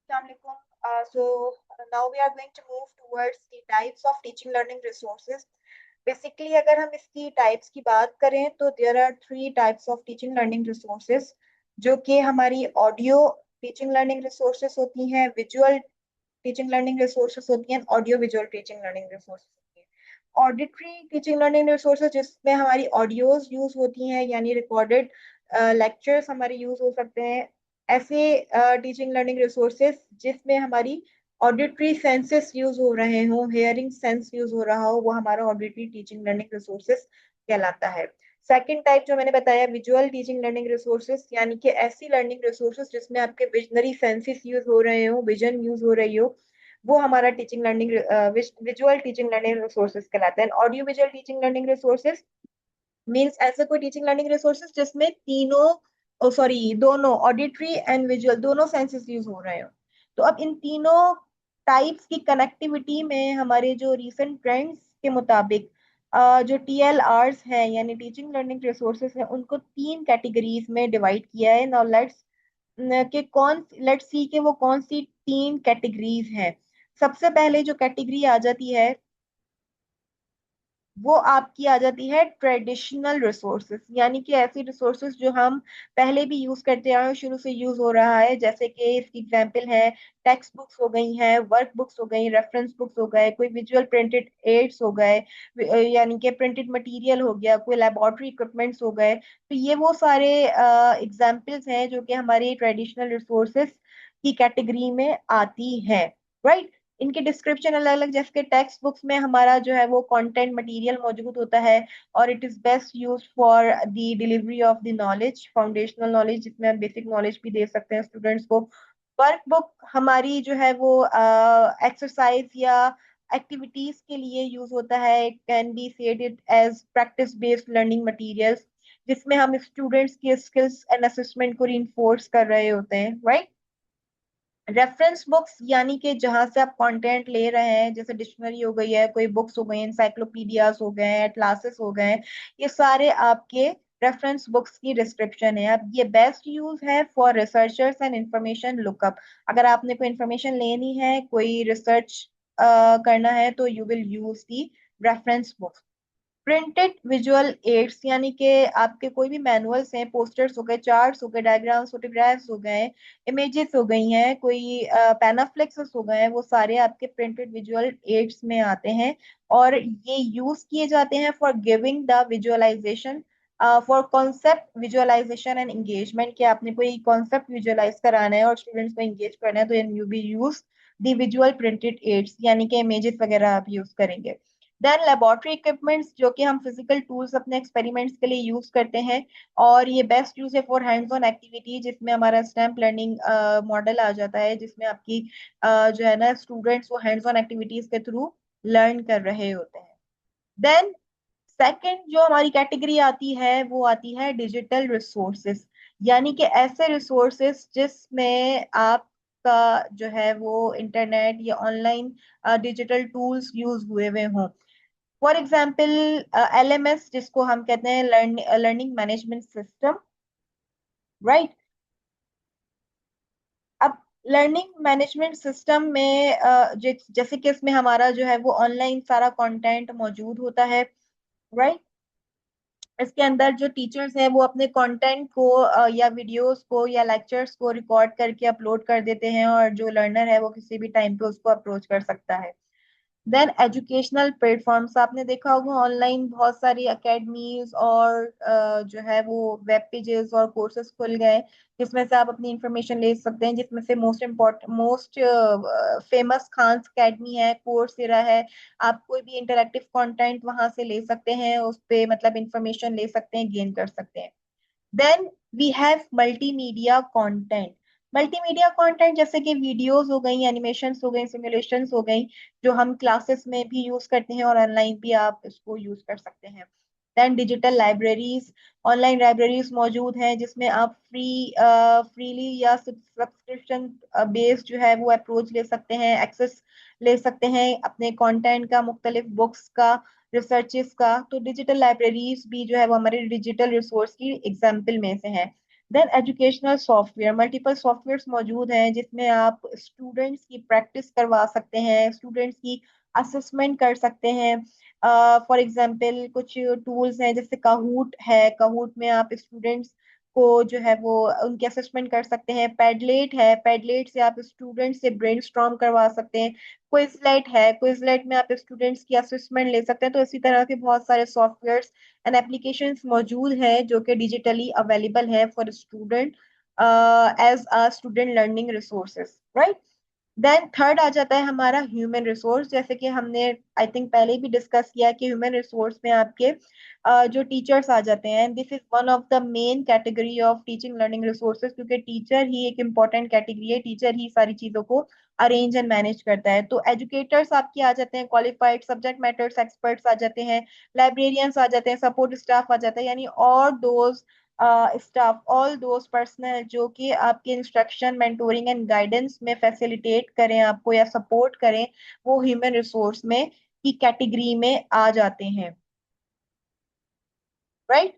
Assalamualaikum. Now we are going to move towards the types of teaching learning resources. Basically, अगर हम इसकी types की बात करें तो there are three types of teaching learning resources जो कि हमारी audio teaching learning resources होती हैं, visual teaching learning resources होती हैं, audio visual teaching learning resources होती हैं। Auditory teaching learning resources जिसमें हमारी audios use होती हैं यानी recorded lectures हमारे use हो सकते हैं। ऐसे टीचिंग लर्निंग रिसोर्सेज जिसमें हमारी ऑडिटरी सेंसेस यूज हो रहे हो, हेयरिंग सेंस यूज हो रहा हो, वो हमारा ऑडिटरी टीचिंग लर्निंग रिसोर्सेज कहलाता है। सेकंड टाइप जो मैंने बताया विजुअल टीचिंग लर्निंग रिसोर्सेज, यानी कि ऐसी लर्निंग रिसोर्सेज जिसमें आपके विजनरी सेंसेस यूज हो रहे हो, विजन यूज हो रही हो, वो हमारा teaching learning visual teaching learning resources कहलाता है। Audio visual teaching learning resources means ऐसा कोई टीचिंग लर्निंग रिसोर्सेज जिसमें तीनों सॉरी दोनों ऑडिटरी एंड विजुअल दोनों सेंसेस यूज हो रहे हो। तो अब इन तीनों टाइप्स की कनेक्टिविटी में हमारे जो रीसेंट ट्रेंड्स के मुताबिक जो टीएलआरस हैं यानी टीचिंग लर्निंग रिसोर्सेज हैं उनको तीन कैटेगरीज में डिवाइड किया है। नाउ लेट्स सी के वो कौन सी तीन कैटेगरीज हैं। सबसे पहले जो कैटेगरी आ जाती है वो आपकी आ जाती है ट्रेडिशनल रिसोर्सेज, यानी कि ऐसी रिसोर्सेज जो हम पहले भी यूज करते आए हैं, शुरू से यूज हो रहा है। जैसे कि इसकी एग्जांपल है टेक्स्ट बुक्स हो गई हैं, वर्क बुक्स हो गई, रेफरेंस बुक्स हो गए, कोई विजुअल प्रिंटेड एड्स हो गए, यानी कि प्रिंटेड मटेरियल हो गया, कोई लेबोरेटरी इक्विपमेंट्स हो गए। तो ये वो सारे एग्जाम्पल्स हैं जो कि हमारे ट्रेडिशनल रिसोर्सेज की कैटेगरी में आती है। राइट। इनके डिस्क्रिप्शन अलग अलग, जैसे कि टेक्स्ट बुक्स में हमारा जो है वो कंटेंट मटेरियल मौजूद होता है और it is best use for the delivery of the knowledge, foundational knowledge, जिसमें हम बेसिक नॉलेज भी दे सकते हैं स्टूडेंट्स को। वर्क बुक हमारी जो है वो एक्सरसाइज या एक्टिविटीज के लिए यूज होता है। Can be said it as practice based learning materials, जिसमें हम स्टूडेंट्स की स्किल्स एंड असेसमेंट को रिइंफोर्स कर रहे होते हैं। राइट। रेफरेंस बुक्स यानी कि जहां से आप कंटेंट ले रहे हैं, जैसे डिक्शनरी हो गई है, कोई बुक्स हो गई, एनसाइक्लोपीडियाज हो गए, एटलासेस हो गए, ये सारे आपके रेफरेंस बुक्स की डिस्क्रिप्शन है। अब ये बेस्ट यूज है for researchers and information lookup. अगर आपने कोई इंफॉर्मेशन लेनी है, कोई रिसर्च करना है, तो you will use the reference books. Printed visual aids यानी कि आपके कोई भी मैनुअल्स हैं, पोस्टर्स हो गए, चार्ट्स हो गए, डायग्राम्स, फोटोग्राफ्स हो गए, इमेजेस हो गई हैं, कोई पैनाफ्लेक्सेस हो गए हैं, वो सारे आपके प्रिंटेड विजुअल एड्स में आते हैं। और ये यूज किए जाते हैं for giving the visualization, for concept visualization and engagement, कि आपने कोई कॉन्सेप्ट विजुअलाइज कराना है और स्टूडेंट्स को एंगेज करना है, तो you be use the visual printed aids, यानी कि इमेजेस वगैरह आप यूज करेंगे। देन लेबोरेटरी इक्विपमेंट्स, जो कि हम फिजिकल टूल्स अपने एक्सपेरिमेंट्स के लिए यूज करते हैं, और ये बेस्ट यूज है फॉर हैंड्स ऑन एक्टिविटी, जिसमें हमारा स्टैम्प लर्निंग मॉडल आ जाता है, जिसमें आपकी जो है ना स्टूडेंट्स वो हैंड्स ऑन एक्टिविटीज के थ्रू लर्न कर रहे होते हैं। देन सेकंड जो हमारी कैटेगरी आती है वो आती है डिजिटल रिसोर्सेस, यानी कि ऐसे रिसोर्सेस जिसमें आपका जो है वो इंटरनेट या ऑनलाइन डिजिटल टूल्स यूज हुए हुए हों। फॉर एग्जाम्पल एलएमएस, जिसको हम कहते हैं लर्निंग मैनेजमेंट सिस्टम। राइट। अब लर्निंग मैनेजमेंट सिस्टम में जैसे कि इसमें हमारा जो है वो ऑनलाइन सारा कंटेंट मौजूद होता है। राइट। इसके अंदर जो टीचर्स हैं वो अपने कंटेंट को या वीडियोस को या लेक्चर्स को रिकॉर्ड करके अपलोड कर देते हैं, और जो लर्नर है वो किसी भी टाइम पे उसको अप्रोच कर सकता है। देन एजुकेशनल प्लेटफॉर्म्स, आपने देखा होगा ऑनलाइन बहुत सारी एकेडमीज और जो है वो वेब पेजेस और कोर्सेज खुल गए, जिसमें से आप अपनी इंफॉर्मेशन ले सकते हैं, जिसमें से मोस्ट फेमस खान्स एकेडमी है, कोर्सेरा है। आप कोई भी इंटरेक्टिव कंटेंट वहां से ले सकते हैं, उस पे मतलब इंफॉर्मेशन ले सकते हैं, गेन कर सकते हैं। Then we have multimedia content. Multimedia content जैसे कि वीडियोस हो गई, एनिमेशंस हो गई, सिमुलेशंस हो गई, जो हम क्लासेस में भी यूज करते हैं और ऑनलाइन भी आप इसको यूज कर सकते हैं। Then digital libraries, online libraries मौजूद हैं जिसमें आप फ्रीली या सब्सक्रिप्शन बेस्ड जो है वो अप्रोच ले सकते हैं, एक्सेस ले सकते हैं अपने कंटेंट का, मुख्तलिफ बुक्स का, रिसर्चेस का। तो डिजिटल लाइब्रेरीज भी जो है वो हमारे डिजिटल रिसोर्स की एग्जाम्पल में से है। Then educational software, multiple softwares मौजूद हैं जिसमें आप स्टूडेंट्स की प्रैक्टिस करवा सकते हैं, स्टूडेंट्स की असेसमेंट कर सकते हैं। फॉर एग्जांपल कुछ टूल्स हैं जैसे काहूट है, काहूट में आप स्टूडेंट्स को जो है वो उनकी असेसमेंट कर सकते हैं। पैडलेट है, पैडलेट से आप स्टूडेंट से ब्रेनस्टॉर्म करवा सकते हैं। क्विजलेट है, क्विजलेट में आप स्टूडेंट्स की असेसमेंट ले सकते हैं। तो इसी तरह के बहुत सारे सॉफ्टवेयर्स एंड एप्लीकेशंस मौजूद हैं जो कि डिजिटली अवेलेबल है for student as a student learning resources, right. Then third आ जाता है हमारा ह्यूमन रिसोर्स। जैसे कि हमने आई थिंक पहले भी डिस्कस किया कि ह्यूमन रिसोर्स में आपके जो टीचर्स आ जाते हैं, this is one of the main category of teaching learning resources, क्योंकि टीचर ही एक इम्पॉर्टेंट कैटेगरी है, टीचर ही सारी चीजों को अरेंज एंड मैनेज करता है। तो एजुकेटर्स आपके आ जाते हैं, क्वालिफाइड सब्जेक्ट मैटर्स एक्सपर्ट्स आ जाते हैं, लाइब्रेरियंस आ जाते हैं, सपोर्ट स्टाफ आ जाता है, यानी और those staff, all those personal जो कि आपके इंस्ट्रक्शन, मेंटोरिंग एंड गाइडेंस में फैसिलिटेट करें आपको या सपोर्ट करें, वो ह्यूमन रिसोर्स में की कैटेगरी में आ जाते हैं, राइट।